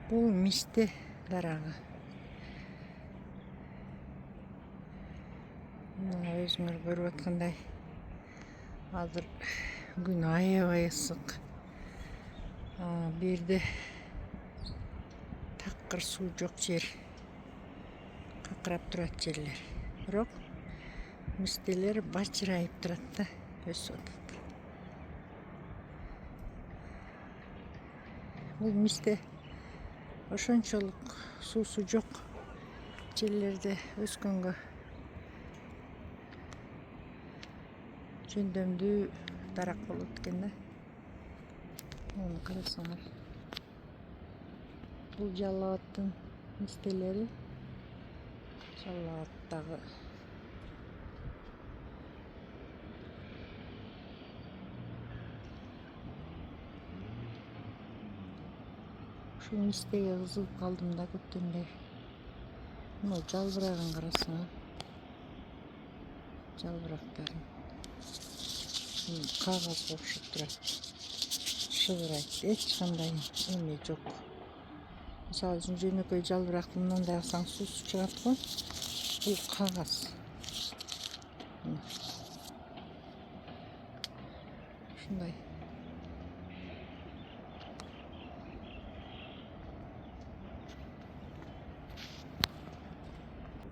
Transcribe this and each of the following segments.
Бул миште дарагы. Мына өзүңөр көрүп аткандай азыр күн аябай ысык. Бу жерде такыр суу жок жер, какырап турат жерлер. Бирок мистелер бачырайып турат да, өсүп атат. Бул мисте ошончолук суусу жок жерлерде өскөнгө жөндөмдүү дарак болот экен да. Муну карасаңар. Бул жалал абадтын мистелери. Жалал абадтагы ушул мистеге кызыгып калдым да көптөн бери. Мына жалбырагын карасаңар. Жалбырактарын кагазга окшоп турат. Шыгырайт, эч кандай эме жок. Мисалы үчүн жөнөкөй жалбыракты мындай алсаң суусу чыгат го. Бул кагаз. Ушундай.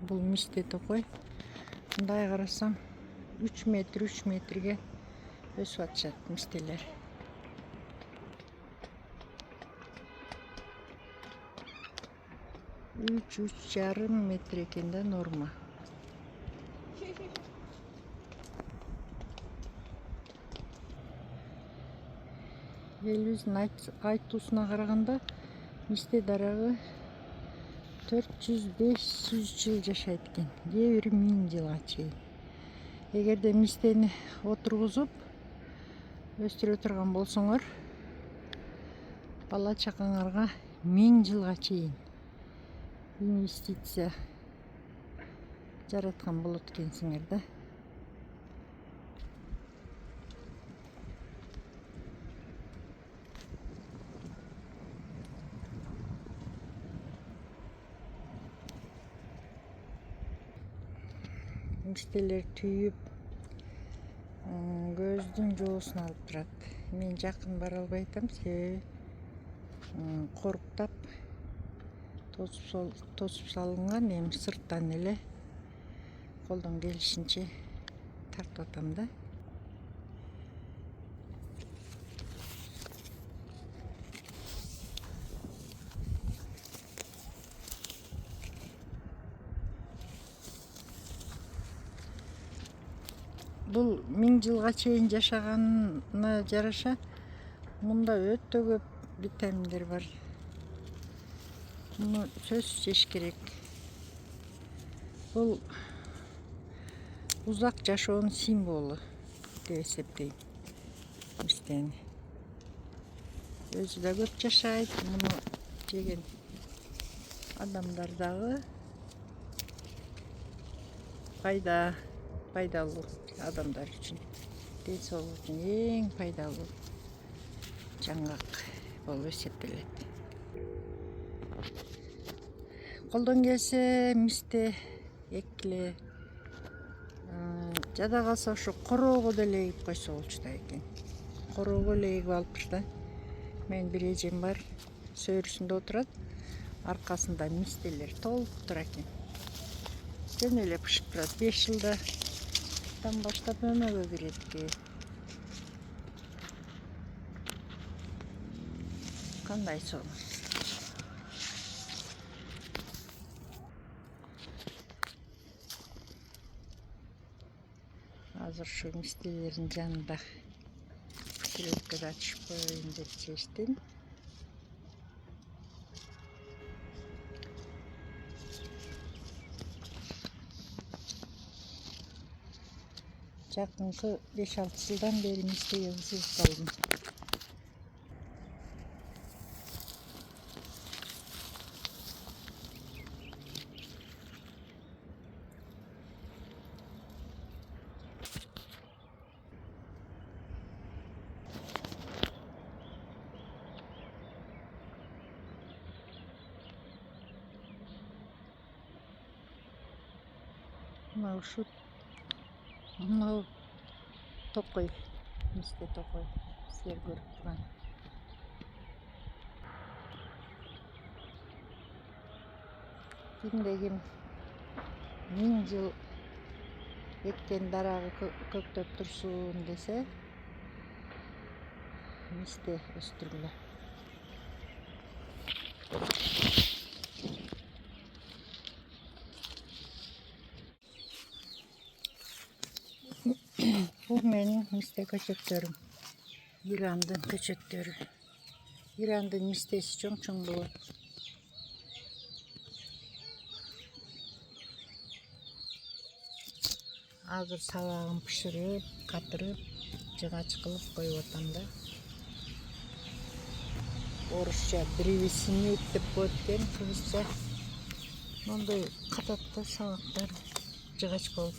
Бул мисте токой. Мындай карасаң 3 метрге өсүп атышат мистелер. 3,5 метр экен да норма. Элибиздин айтуусуна караганда мисте дарагы 400-500 жыл жашайт экен. Кээ бири 1000 жылга чейин. Эгерде мистени отургузуп өстүрө турган болсоңор, бала чакаңарга 1000 жылга чейин инвестиция жараткан болот экенсиңер да. Мистелер түйүп, көздүн жоосун алып турат. Мен жакын бара албай атам, себеби коруктап тосуп салынган, эми сырттан эле колдон келишинче тартып атам да. Бул 1000 жылга чейин жашаганына жараша мында өтө көп витаминдер бар. Муну сөзсүз жеш керек. Бул узак жашоонун символу деп эсептейм. Мистени өзү да көп жашайт, муну жеген адамдар дагы пайдалуу адамдар үчүн, ден соолук үчүн эң пайдалуу жаңгак болуп эсептелет. Колдон келсе мисте экиле, жада калса ошо короого деле эгип койсо болчу да экен. Короого эле эгип алыптыр да. Менин бир эжем бар, сөөрүсүндө отурат, аркасында мистелер толуп тура экен. Жөн эле пышып турат. 5 жылдан баштап өмөгө кирет экен. Кандай сонун. Азыр ушу мистелердин жанында бутылкада түшүп коеюн деп чечтим. Жакынкы 5-6 жылдан бери мистеге кызыгып калдым. Мынау токой. Мисте токой. Силер көрүп турган. Кимде ким 1000 жыл эккен дарагы көктөп турсун десе, мисте өстүргүлө. Бул менин мисте көчөктөрүм. Ирандын көчөктөрү. Ирандын мистеси чоң болот. Азыр сабагын пышырып, катырып, жыгач кылып коюп атам да. Орусча древесинник деп коет экен, кыргызча. Мондой катат да сабактар жыгач болуп.